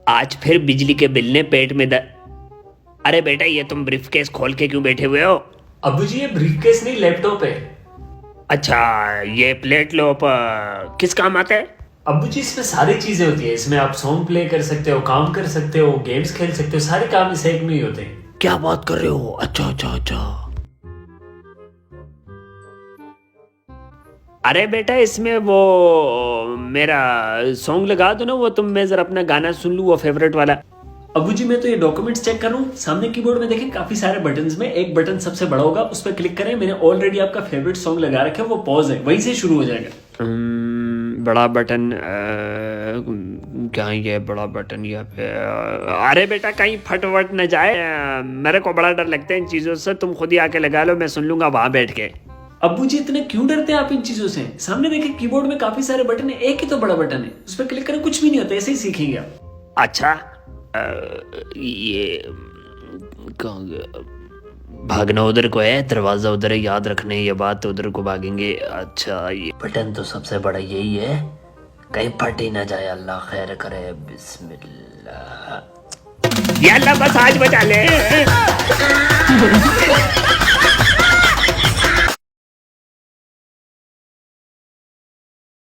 आज फिर बिजली के बिल ने पेट में अरे बेटा, ये तुम ब्रीफकेस खोल के क्यों बैठे हुए हो? अबू जी, ये ब्रीफकेस नहीं, लैपटॉप है। अच्छा, ये प्लेट लैप किस काम आता है? अबू जी, इसमें सारी चीजें होती है। इसमें आप सॉन्ग प्ले कर सकते हो, काम कर सकते हो, गेम्स खेल सकते हो, सारे काम इस एक में ही होते हैं। क्या बात कर रहे हो? अच्छा अच्छा अच्छा। अरे बेटा, इसमें वो मेरा सॉन्ग लगा दो ना, वो तुम, मैं जरा अपना गाना सुन लूं, वो फेवरेट वाला। अबू जी, मैं तो ये डॉक्यूमेंट्स चेक कर रहा हूँ। सामने कीबोर्ड में देखें काफी सारे बटन्स में एक बटन सबसे बड़ा होगा, उस पर क्लिक करें। मैंने ऑलरेडी आपका फेवरेट सॉन्ग लगा रखा है, वो पॉज है, वहीं से शुरू हो जाएगा। बड़ा बटन क्या ये बड़ा बटन यहाँ पे? अरे बेटा, कहीं फट वट न जाए। मेरे को बड़ा डर लगता है इन चीजों से। तुम खुद ही आके लगा लो, मैं सुन लूंगा वहां बैठ के। अबू जी, इतने क्यों डरते हैं आप इन चीजों से? सामने देखें कीबोर्ड में काफी सारे बटन है, एक ही तो बड़ा बटन है, उस पर क्लिक करें, कुछ भी नहीं होता, ऐसे ही सीखेंगे आप। अच्छा, ये कहाँ गया? भागना उधर को है, दरवाजा उधर है, याद रखने ये बात, उधर को भागेंगे। अच्छा, ये बटन तो सबसे बड़ा यही है, कहीं फट ही ना जाए, अल्लाह खैर करे। बिस्मिल्लाह। या अल्लाह, बस आज बचा ले।